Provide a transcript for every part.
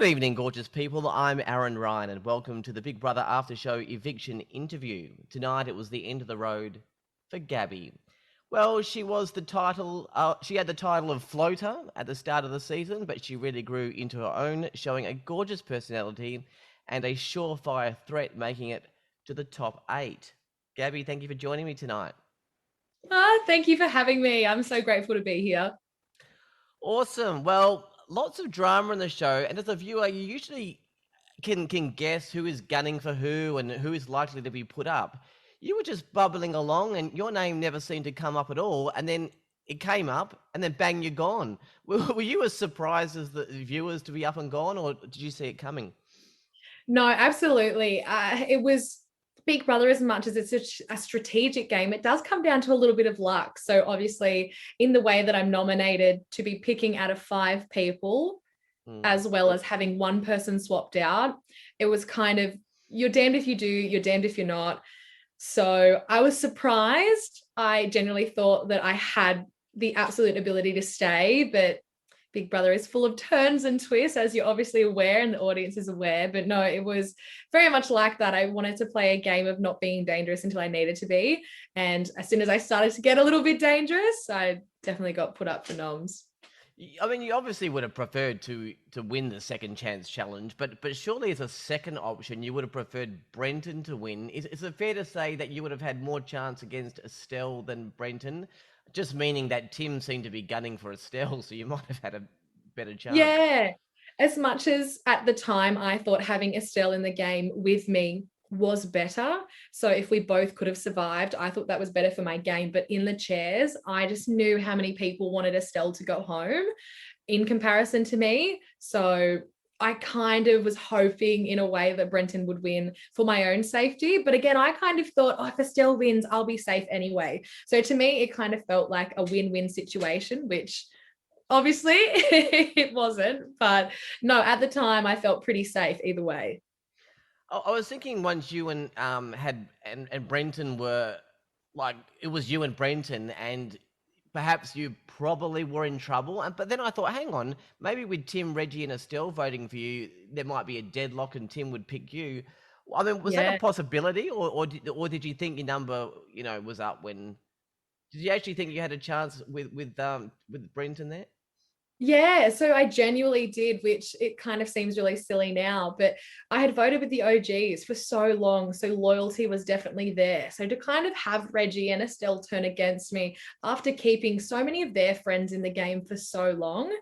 evening, gorgeous people. I'm Aaron Ryan, and welcome to the Big Brother After Show Eviction interview. Tonight, it was the end of the road for Gabbie. Well, she was the title. She had the title of floater at the start of the season, but she really grew into her own, showing a gorgeous personality and a surefire threat, making it to the top 8. Gabbie, thank you for joining me tonight. Thank you for having me. I'm so grateful to be here. Awesome. Well, lots of drama in the show, and as a viewer, you usually can guess who is gunning for who and who is likely to be put up. You were just bubbling along, and your name never seemed to come up at all. And then it came up, and then bang, you're gone. Were you as surprised as the viewers to be up and gone, or did you see it coming? No, absolutely. It was Big Brother, as much as it's a strategic game, it does come down to a little bit of luck. So obviously, in the way that I'm nominated to be picking out of 5 people, as well as having one person swapped out, it was kind of, you're damned if you do, you're damned if you're not. So I was surprised. I genuinely thought that I had the absolute ability to stay, but Big Brother is full of turns and twists, as you're obviously aware, and the audience is aware. But no, it was very much like that. I wanted to play a game of not being dangerous until I needed to be. And as soon as I started to get a little bit dangerous, I definitely got put up for noms. I mean, you obviously would have preferred to win the second chance challenge, but surely as a second option, you would have preferred Brenton to win. Is it fair to say that you would have had more chance against Estelle than Brenton? Just meaning that Tim seemed to be gunning for Estelle, so you might have had a better chance. Yeah. As much as at the time I thought having Estelle in the game with me was better. So if we both could have survived, I thought that was better for my game. But in the chairs, I just knew how many people wanted Estelle to go home in comparison to me. So I kind of was hoping in a way that Brenton would win for my own safety. But again, I kind of thought, oh, if Estelle wins, I'll be safe anyway. So to me, it kind of felt like a win-win situation, which obviously it wasn't. But no, at the time, I felt pretty safe either way. I was thinking once you and had and Brenton were like it was you and Brenton and perhaps you probably were in trouble. But then I thought, hang on, maybe with Tim, Reggie, and Estelle voting for you, there might be a deadlock and Tim would pick you. I mean, was that a Yeah. possibility, or did you think your number, was up when? Did you actually think you had a chance with Brenton there? Yeah, so I genuinely did, which it kind of seems really silly now, but I had voted with the OGs for so long, so loyalty was definitely there. So to kind of have Reggie and Estelle turn against me after keeping so many of their friends in the game for so long,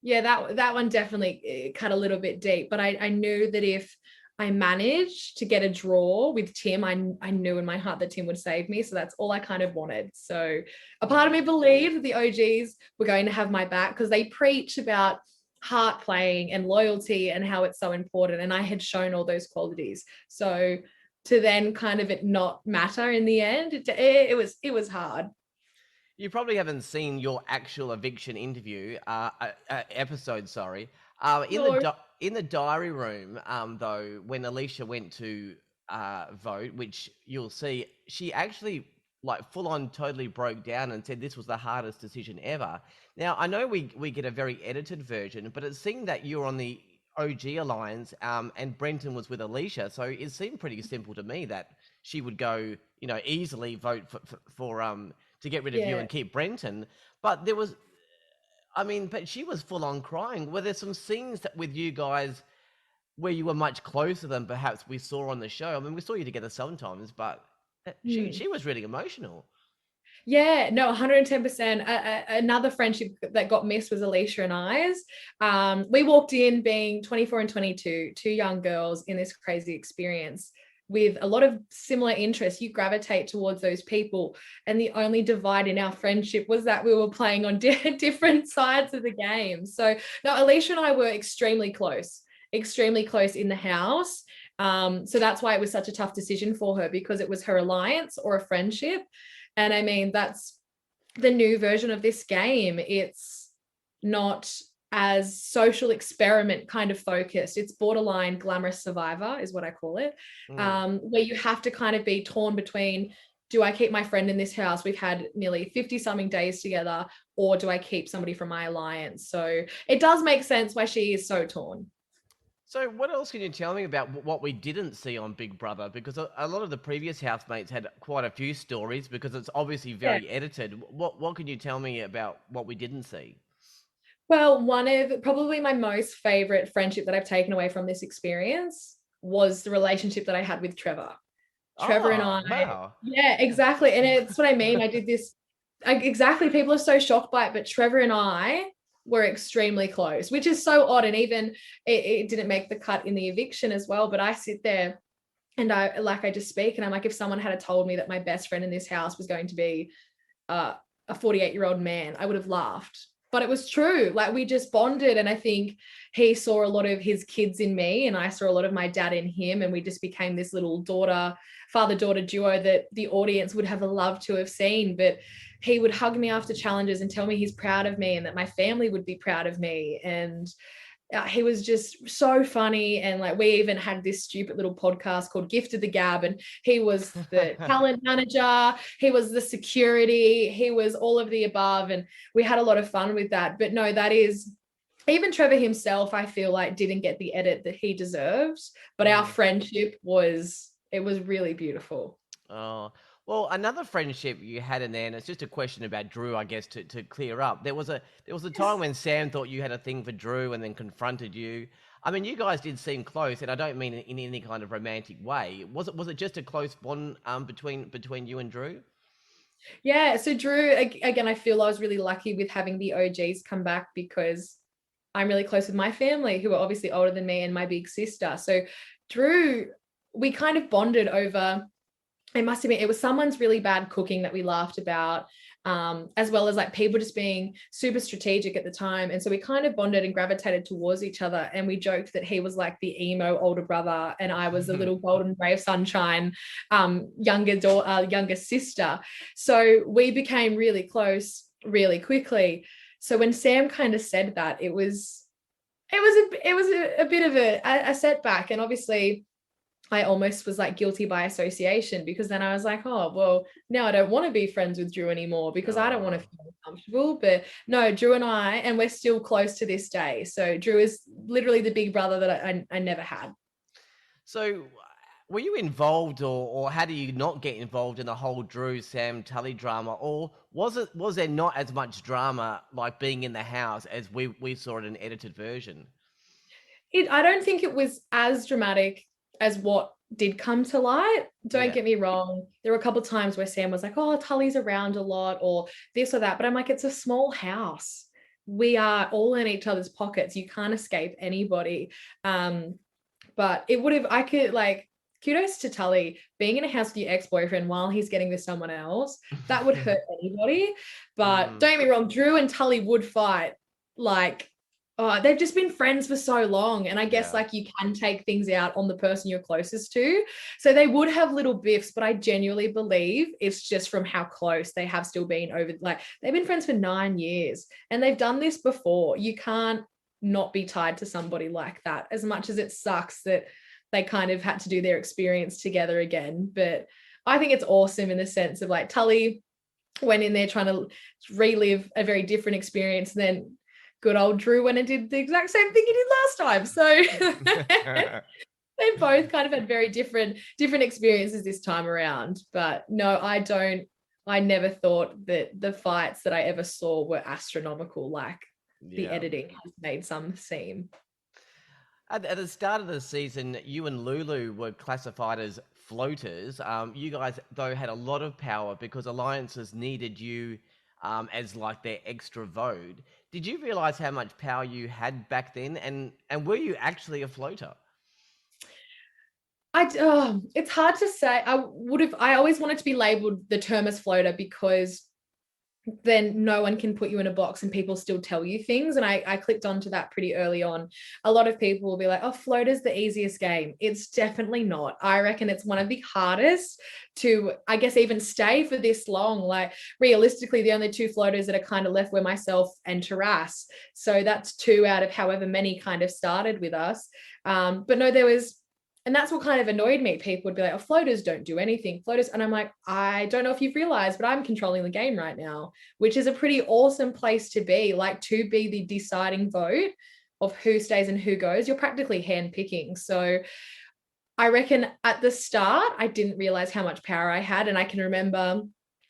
yeah, that one definitely cut a little bit deep. But I knew that if I managed to get a draw with Tim, I knew in my heart that Tim would save me. So that's all I kind of wanted. So a part of me believed the OGs were going to have my back because they preach about heart playing and loyalty and how it's so important. And I had shown all those qualities. So to then kind of it not matter in the end, it was hard. You probably haven't seen your actual eviction interview episode. Sorry, No. in the diary room. Though, when Aleisha went to vote, which you'll see, she actually like full on totally broke down and said this was the hardest decision ever. Now I know we get a very edited version, but it seemed that you were on the OG alliance, and Brenton was with Aleisha, so it seemed pretty simple to me that she would go, easily vote for to get rid of you Yeah. and keep Brenton. But there was, I mean, but she was full on crying. Were there some scenes that with you guys where you were much closer than perhaps we saw on the show? I mean, we saw you together sometimes, but she was really emotional. Yeah, no, 110%. Another friendship that got missed was Aleisha and I's. We walked in being 24 and 22, two young girls in this crazy experience with a lot of similar interests. You gravitate towards those people. And the only divide in our friendship was that we were playing on different sides of the game. So, no, Aleisha and I were extremely close in the house. So that's why it was such a tough decision for her, because it was her alliance or a friendship. And I mean, that's the new version of this game. It's not as social experiment kind of focused. It's borderline glamorous survivor is what I call it, where you have to kind of be torn between, do I keep my friend in this house? We've had nearly 50 something days together, or do I keep somebody from my alliance? So it does make sense why she is so torn. So, what else can you tell me about what we didn't see on Big Brother? Because a lot of the previous housemates had quite a few stories because it's obviously Yeah. very edited. What can you tell me about what we didn't see? Well, one of probably my most favorite friendship that I've taken away from this experience was the relationship that I had with Trevor. Trevor and I, Oh, wow. yeah, exactly. And it's what I mean. I did this exactly. People are so shocked by it, but Trevor and I were extremely close, which is so odd. And even it didn't make the cut in the eviction as well. But I sit there and I just speak and I'm like, if someone had told me that my best friend in this house was going to be a 48-year-old man, I would have laughed. But it was true. Like we just bonded. And I think he saw a lot of his kids in me and I saw a lot of my dad in him. And we just became this little father-daughter duo that the audience would have loved to have seen. But he would hug me after challenges and tell me he's proud of me and that my family would be proud of me. And he was just so funny. And like we even had this stupid little podcast called Gifted the Gab, and he was the talent manager, he was the security, he was all of the above, and we had a lot of fun with that. But no, that is, even Trevor himself, I feel like didn't get the edit that he deserved, but our Mm. friendship was, it was really beautiful. Oh, well, another friendship you had in there, and it's just a question about Drew, I guess, to clear up. There was a time Yes. when Sam thought you had a thing for Drew and then confronted you. I mean, you guys did seem close, and I don't mean it in any kind of romantic way. Was it just a close bond between you and Drew? Yeah, so Drew, again, I feel I was really lucky with having the OGs come back because I'm really close with my family, who are obviously older than me, and my big sister. So Drew, we kind of bonded over, it must have been, it was someone's really bad cooking that we laughed about, as well as like people just being super strategic at the time. And so we kind of bonded and gravitated towards each other. And we joked that he was like the emo older brother and I was the little golden ray of sunshine, younger sister. So we became really close really quickly. So when Sam kind of said that, it was a bit of a setback. And obviously I almost was like guilty by association, because then I was like, oh, well, now I don't want to be friends with Drew anymore because I don't want to Oh. feel uncomfortable. But no, Drew and I, and we're still close to this day. So Drew is literally the big brother that I never had. So, were you involved, or how do you not get involved in the whole Drew Sam Tully drama, or was there not as much drama like being in the house as we saw it in an edited version? I don't think it was as dramatic as what did come to light. Don't Yeah. get me wrong. There were a couple of times where Sam was like, oh, Tully's around a lot or this or that. But I'm like, it's a small house. We are all in each other's pockets. You can't escape anybody. But it would have, I could like, kudos to Tully being in a house with your ex-boyfriend while he's getting with someone else. That would hurt anybody. But Mm, don't get me wrong, Drew and Tully would fight like, oh, they've just been friends for so long. And I guess yeah. like you can take things out on the person you're closest to. So they would have little biffs, but I genuinely believe it's just from how close they have still been over, like they've been friends for 9 years and they've done this before. You can't not be tied to somebody like that, as much as it sucks that they kind of had to do their experience together again. But I think it's awesome in the sense of like Tully went in there trying to relive a very different experience. And then good old Drew went and did the exact same thing he did last time. So they both kind of had very different experiences this time around. But no, I never thought that the fights that I ever saw were astronomical like the Yeah. editing has made some seem. At the start of the season, you and Lulu were classified as floaters. You guys, though, had a lot of power because alliances needed you as like their extra vote. Did you realize how much power you had back then? And were you actually a floater? It's hard to say. I always wanted to be labeled the term as floater because then no one can put you in a box and people still tell you things. And I clicked onto that pretty early on. A lot of people will be like, oh, floater's the easiest game. It's definitely not. I reckon it's one of the hardest to, I guess, even stay for this long. Like realistically, the only two floaters that are kind of left were myself and Taras. So that's two out of however many kind of started with us. But no, there was, and that's what kind of annoyed me. People would be like, oh, floaters don't do anything. Floaters. And I'm like, I don't know if you've realized, but I'm controlling the game right now, which is a pretty awesome place to be, like to be the deciding vote. of who stays and who goes, you're practically hand picking. So I reckon at the start, I didn't realize how much power I had. And I can remember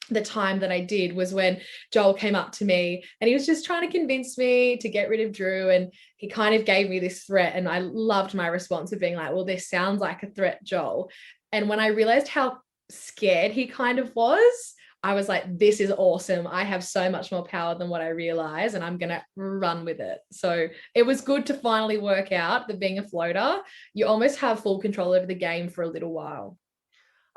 the time that I did was when Joel came up to me and he was just trying to convince me to get rid of Drew. And he kind of gave me this threat. And I loved my response of being like, well, this sounds like a threat, Joel. And when I realized how scared he kind of was, I was like, this is awesome. I have so much more power than what I realize, and I'm going to run with it. So it was good to finally work out that being a floater, you almost have full control over the game for a little while.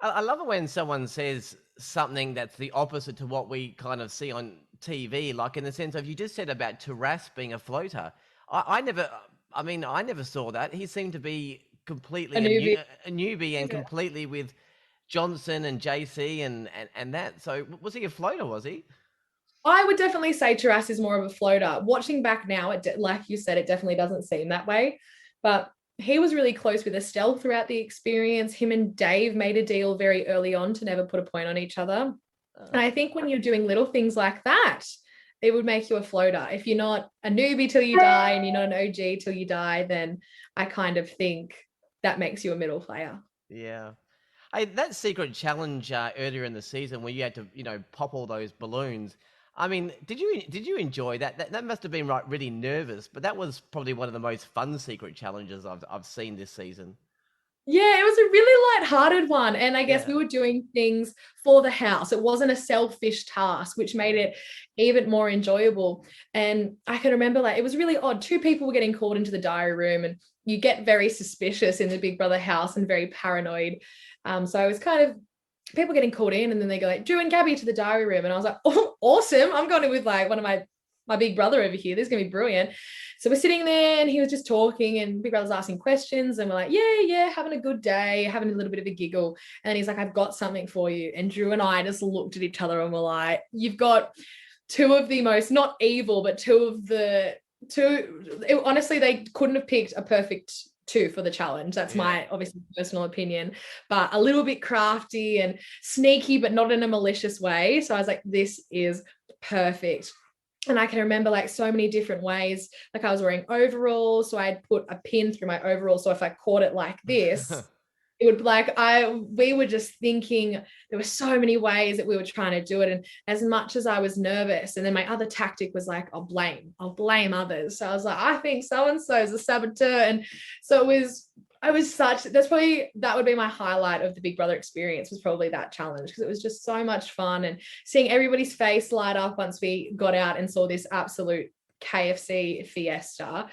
I love it when someone says something that's the opposite to what we kind of see on TV, like in the sense of you just said about Taras being a floater. I never, I mean, I never saw that. He seemed to be completely a newbie and completely with Johnson and JC and that. So was he a floater, was he? I would definitely say Taras is more of a floater. Watching back now, like you said, it definitely doesn't seem that way. But he was really close with Estelle throughout the experience. Him and Dave made a deal very early on to never put a point on each other. And I think when you're doing little things like that, it would make you a floater. If you're not a newbie till you die and you're not an OG till you die, then I kind of think that makes you a middle player. Yeah. Hey, that secret challenge earlier in the season where you had to, pop all those balloons. I mean, did you enjoy that? That must have been really nervous, but that was probably one of the most fun secret challenges I've seen this season. Yeah, it was a really light-hearted one. And I guess we Yeah. were doing things for the house. It wasn't a selfish task, which made it even more enjoyable. And I can remember it was really odd. Two people were getting called into the diary room, and you get very suspicious in the Big Brother house and very paranoid. So I was kind of people getting called in, and then they go like, Drew and Gabbie to the diary room. And I was like, oh, awesome. I'm going in with one of my big brother over here. This is going to be brilliant. So we're sitting there and he was just talking and Big Brother's asking questions and we're like, yeah, having a good day, having a little bit of a giggle. And he's like, I've got something for you. And Drew and I just looked at each other and were like, you've got two of the most, not evil, but honestly, they couldn't have picked a perfect two for the challenge. That's my obviously personal opinion, but a little bit crafty and sneaky, but not in a malicious way. So I was like, this is perfect. And I can remember so many different ways. I was wearing overalls, so I'd put a pin through my overall. So if I caught it like this, it would we were just thinking there were so many ways that we were trying to do it. And as much as I was nervous, and then my other tactic was I'll blame others. So I was like, I think so-and-so is a saboteur. And so that would be my highlight of the Big Brother experience, was probably that challenge, because it was just so much fun, and seeing everybody's face light up once we got out and saw this absolute KFC fiesta.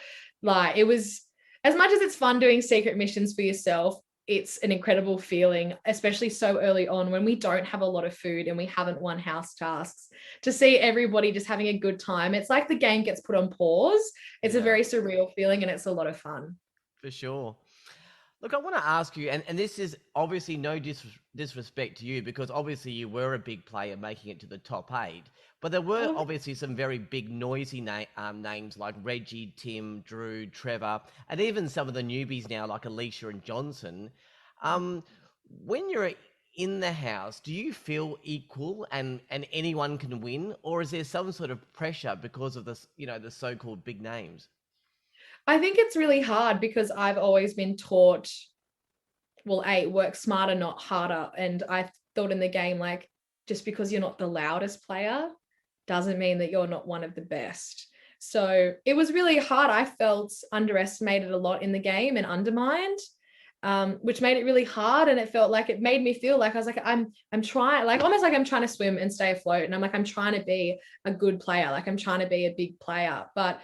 It was, as much as it's fun doing secret missions for yourself, it's an incredible feeling, especially so early on when we don't have a lot of food and we haven't won house tasks, to see everybody just having a good time. It's like the game gets put on pause. It's a very surreal feeling, and it's a lot of fun. For sure. Look, I want to ask you, and this is obviously no disrespect to you, because obviously you were a big player making it to the top 8, but there were obviously some very big noisy names like Reggie, Tim, Drew, Trevor, and even some of the newbies now like Aleisha and Johnson. When you're in the house, do you feel equal and anyone can win, or is there some sort of pressure because of this, the so-called big names? I think it's really hard because I've always been taught, work smarter, not harder. And I thought in the game, just because you're not the loudest player doesn't mean that you're not one of the best. So it was really hard. I felt underestimated a lot in the game and undermined, which made it really hard. And it felt like it made me feel like I was like, I'm trying, almost like I'm trying to swim and stay afloat. And I'm trying to be a good player. I'm trying to be a big player. But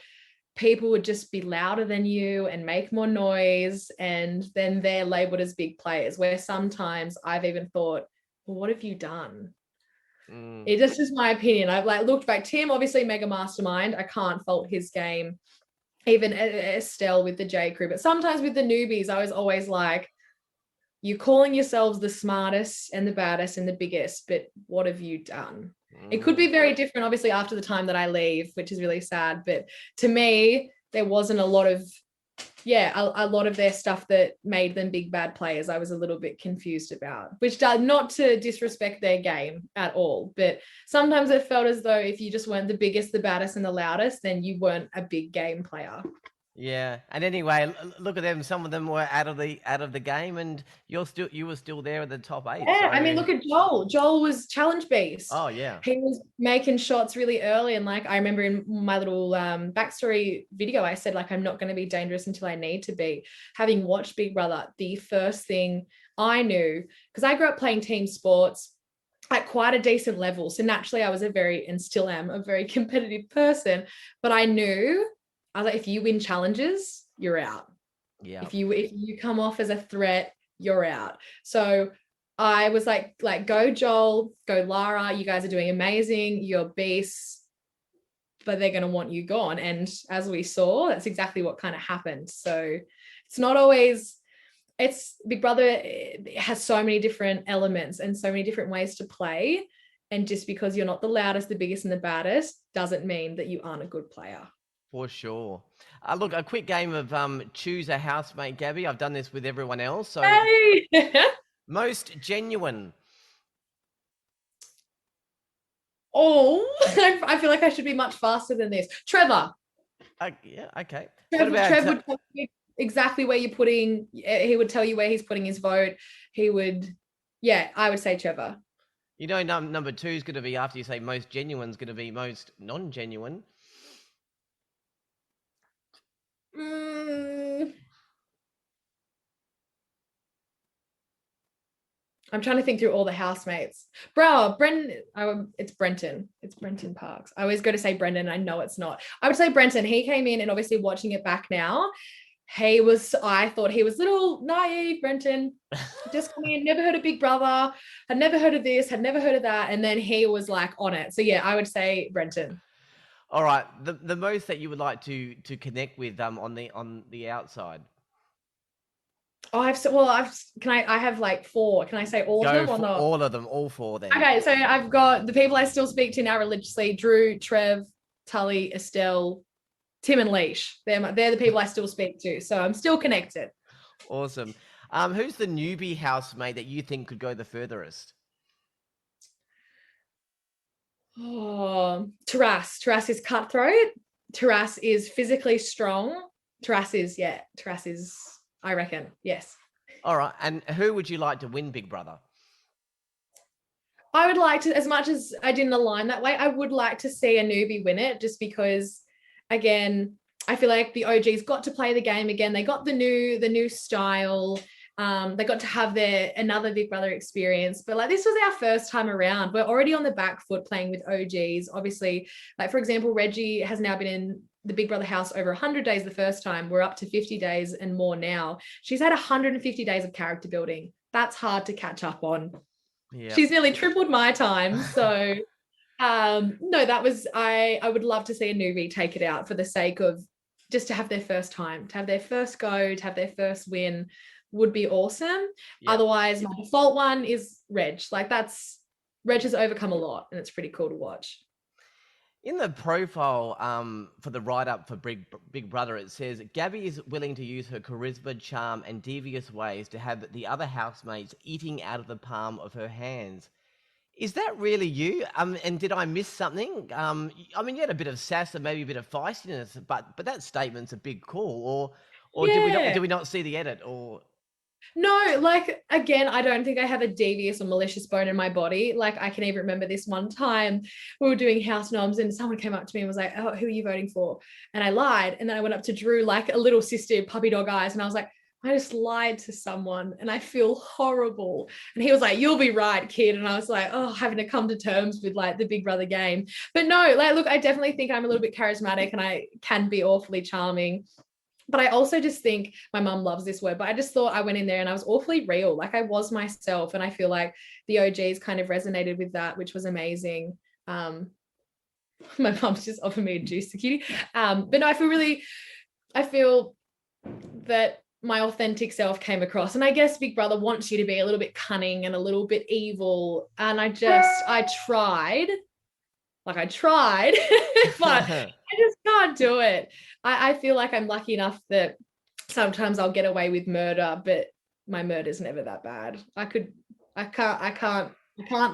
people would just be louder than you and make more noise, and then they're labeled as big players, where sometimes I've even thought, well, what have you done? It just is my opinion. I've looked back. Tim, obviously mega mastermind. I can't fault his game. Even Estelle with the J crew, but sometimes with the newbies, I was always like, you're calling yourselves the smartest and the baddest and the biggest, but what have you done? It could be very different, obviously, after the time that I leave, which is really sad. But to me, there wasn't a lot of their stuff that made them big bad players. I was a little bit confused about, which does not to disrespect their game at all. But sometimes it felt as though if you just weren't the biggest, the baddest, and the loudest, then you weren't a big game player. Yeah. And anyway, look at them. Some of them were out of the game, and you were still there at the top 8. Yeah, I mean, So, look at Joel. Joel was challenge beast. oh yeah. He was making shots really early, and like I remember in my little backstory video, I said like I'm not going to be dangerous until I need to be. Having watched Big Brother, the first thing I knew, because I grew up playing team sports at quite a decent level, so naturally I was and still am a very competitive person. But I knew I was like, if you win challenges, you're out. Yeah. If you come off as a threat, you're out. So I was like go Joel, go Lara, you guys are doing amazing, you're beasts, but they're going to want you gone. And as we saw, that's exactly what kind of happened. So it's not always, it's Big Brother, it has so many different elements and so many different ways to play. And just because you're not the loudest, the biggest, and the baddest doesn't mean that you aren't a good player. For sure. Look, a quick game of choose a housemate, Gabbie. I've done this with everyone else. So, Hey! most genuine. Oh, I feel like I should be much faster than this. Trevor. Yeah, okay. Trev What about would tell you exactly where you're putting. He would tell you where he's putting his vote. He would, yeah, I would say Trevor. you know, number 2 is going to be, after you say most genuine, is going to be most non-genuine. I'm trying to think through all the housemates. Bro, it's Brenton. It's Brenton Parks. I always go to say Brendan. I know it's not. I would say Brenton. He came in, and obviously watching it back now, I thought he was little naive, Brenton. Just coming in, never heard of Big Brother, had never heard of this, had never heard of that. And then he was like on it. So yeah, I would say Brenton. All right. The most that you would like to connect with on the outside. Oh, I have like 4. Can I say all of them or not? All of them, all 4 then. Okay, so I've got the people I still speak to now religiously: Drew, Trev, Tully, Estelle, Tim, and Leish. They're the people I still speak to. So I'm still connected. Awesome. Who's the newbie housemate that you think could go the furthest? Oh, Taras. Taras is cutthroat. Taras is physically strong. Taras is, I reckon, yes. All right. And who would you like to win Big Brother? I would like to, as much as I didn't align that way, I would like to see a newbie win it, just because, again, I feel like the OGs got to play the game again. They got the new style. They got to have another Big Brother experience, but like this was our first time around. We're already on the back foot playing with OGs. Obviously, like for example, Reggie has now been in the Big Brother house over 100 days the first time. We're up to 50 days and more now. She's had 150 days of character building. That's hard to catch up on. Yep. She's nearly tripled my time. So no, that was, I would love to see a newbie take it out for the sake of just to have their first time, to have their first go, to have their first win would be awesome. Yep. Otherwise, my default one is Reg. Like Reg has overcome a lot, and it's pretty cool to watch. In the profile for the write-up for Big Brother, it says, Gabbie is willing to use her charisma, charm, and devious ways to have the other housemates eating out of the palm of her hands. Is that really you? And did I miss something? I mean, you had a bit of sass and maybe a bit of feistiness, but that statement's a big call. Or yeah. did we not see the edit? Or no, like, again, I don't think I have a devious or malicious bone in my body. Like, I can even remember this one time we were doing house noms and someone came up to me and was like, oh, who are you voting for? And I lied. And then I went up to Drew like a little sister, puppy dog eyes. And I was like, I just lied to someone and I feel horrible. And he was like, you'll be right, kid. And I was like, oh, having to come to terms with like the Big Brother game. But no, like, look, I definitely think I'm a little bit charismatic and I can be awfully charming. But I also just think, my mum loves this word, but I just thought I went in there and I was awfully real. Like I was myself. And I feel like the OGs kind of resonated with that, which was amazing. My mum's just offered me a juice, the cutie. But no, I feel that my authentic self came across. And I guess Big Brother wants you to be a little bit cunning and a little bit evil. And I tried, but I just can't do it. I feel like I'm lucky enough that sometimes I'll get away with murder, but my murder's never that bad. I can't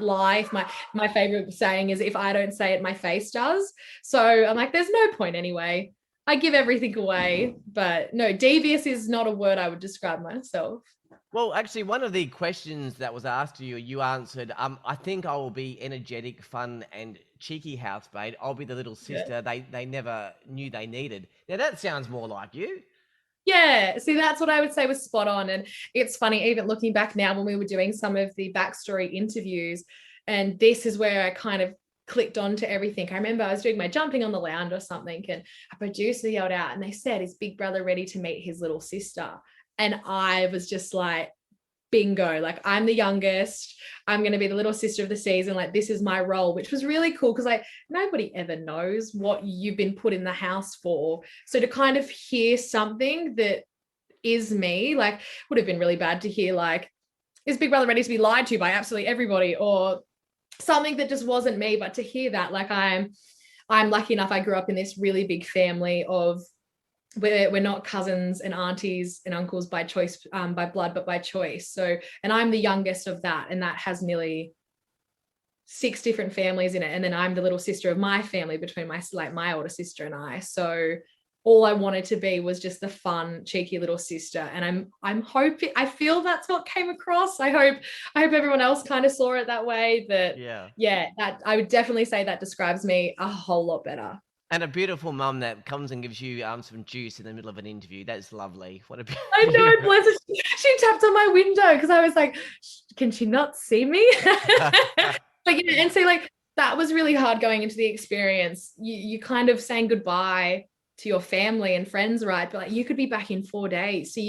lie. My favorite saying is, if I don't say it, my face does. So I'm like, there's no point anyway. I give everything away, but no, devious is not a word I would describe myself. Well, actually, one of the questions that was asked to you, you answered, I think I will be energetic, fun, and cheeky housemaid. I'll be the little Yeah. sister they never knew they needed. Now, that sounds more like you. Yeah, see, that's what I would say was spot on. And it's funny, even looking back now when we were doing some of the backstory interviews, and this is where I kind of clicked onto everything. I remember I was doing my jumping on the lounge or something, and a producer yelled out, and they said, "Is Big Brother ready to meet his little sister?" And I was just like, bingo, like I'm the youngest, I'm going to be the little sister of the season, like this is my role, which was really cool because like nobody ever knows what you've been put in the house for, so to kind of hear something that is me, like would have been really bad to hear like, is Big Brother ready to be lied to by absolutely everybody, or something that just wasn't me, but to hear that, like I'm lucky enough, I grew up in this really big family of, we're not cousins and aunties and uncles by choice, by blood, but by choice. So, and I'm the youngest of that, and that has nearly 6 different families in it. And then I'm the little sister of my family between my older sister and I. So all I wanted to be was just the fun, cheeky little sister. And I'm hoping, I feel that's what came across. I hope everyone else kind of saw it that way. But Yeah. yeah, that I would definitely say that describes me a whole lot better. And a beautiful mum that comes and gives you some juice in the middle of an interview. That's lovely. What a I know, beautiful. bless her. She tapped on my window because I was like, can she not see me? But yeah, and so like that was really hard going into the experience. You kind of saying goodbye to your family and friends, right? But like you could be back in 4 days. So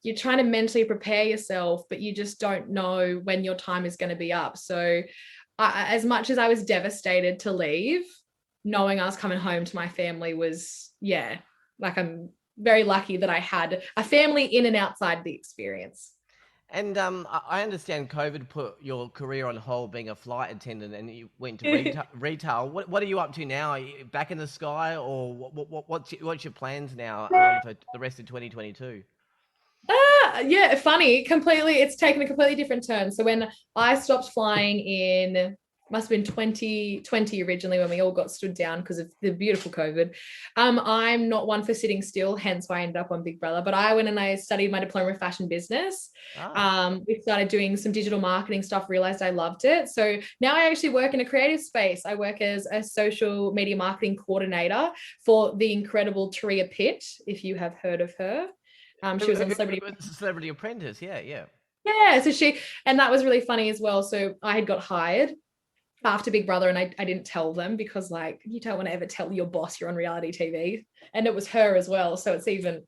you're trying to mentally prepare yourself, but you just don't know when your time is going to be up. So as much as I was devastated to leave, knowing I was coming home to my family was, yeah, like I'm very lucky that I had a family in and outside the experience. And I understand COVID put your career on hold being a flight attendant and you went to retail. What are you up to now? Are you back in the sky, or what's your plans now for the rest of 2022? Yeah, funny. Completely, it's taken a completely different turn. So when I stopped flying in, must have been 2020 originally when we all got stood down because of the beautiful COVID. I'm not one for sitting still, hence why I ended up on Big Brother. But I went and I studied my diploma of fashion business. Ah, We started doing some digital marketing stuff, realized I loved it. So now I actually work in a creative space. I work as a social media marketing coordinator for the incredible Taria Pitt, if you have heard of her. She was on Celebrity. Celebrity Apprentice. Yeah, yeah. Yeah, so and that was really funny as well. So I had got hired after Big Brother, and I didn't tell them because like you don't want to ever tell your boss you're on reality TV. And it was her as well. So it's even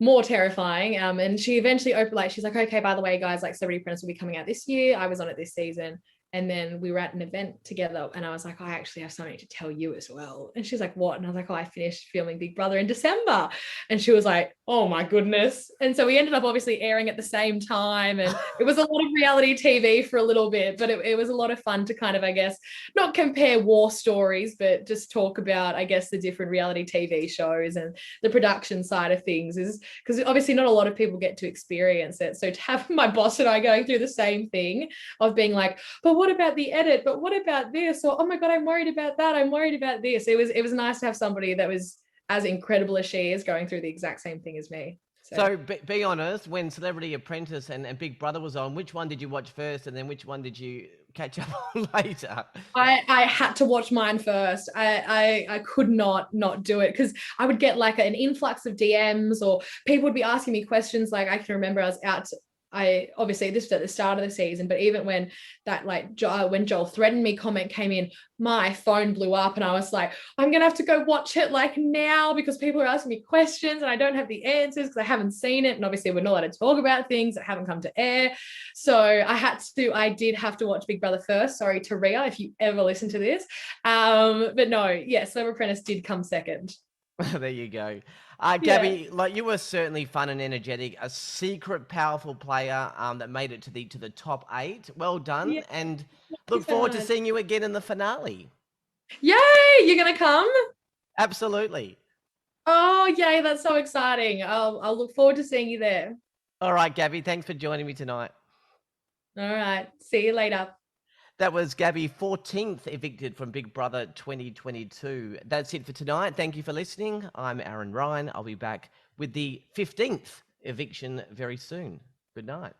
more terrifying. And she eventually opened, like, she's like, okay, by the way, guys, like Celebrity Apprentice will be coming out this year. I was on it this season. And then we were at an event together, and I was like, I actually have something to tell you as well. And she's like, what? And I was like, oh, I finished filming Big Brother in December. And she was like, oh my goodness. And so we ended up obviously airing at the same time. And it was a lot of reality TV for a little bit, but it was a lot of fun to kind of, I guess, not compare war stories, but just talk about, I guess, the different reality TV shows and the production side of things, is because obviously not a lot of people get to experience it. So to have my boss and I going through the same thing of being like, but what about the edit? But what about this? Or, oh my God, I'm worried about that. I'm worried about this. It was nice to have somebody that was as incredible as she is going through the exact same thing as me. So be honest, when Celebrity Apprentice and Big Brother was on, which one did you watch first, and then which one did you catch up on later? I had to watch mine first. I could not do it because I would get like an influx of DMs, or people would be asking me questions. Like I can remember I was out I obviously this was at the start of the season, but even when that like when Joel threatened me comment came in, my phone blew up and I was like, I'm gonna have to go watch it like now because people are asking me questions and I don't have the answers because I haven't seen it. And obviously we're not allowed to talk about things that haven't come to air. So I did have to watch Big Brother first. Sorry, Taria, if you ever listen to this. But no, yeah, Celebrity Apprentice did come second. There you go. Yeah. Gabbie, like you were certainly fun and energetic, a secret powerful player that made it to the top 8. Well done, Yeah. and Thank you look so forward to much. seeing you again in the finale. Yay! You're gonna come? Absolutely. Oh, yay, that's so exciting. I'll look forward to seeing you there. All right, Gabbie, thanks for joining me tonight. All right. See you later. That was Gabbie, 14th evicted from Big Brother 2022. That's it for tonight. Thank you for listening. I'm Aaron Ryan. I'll be back with the 15th eviction very soon. Good night.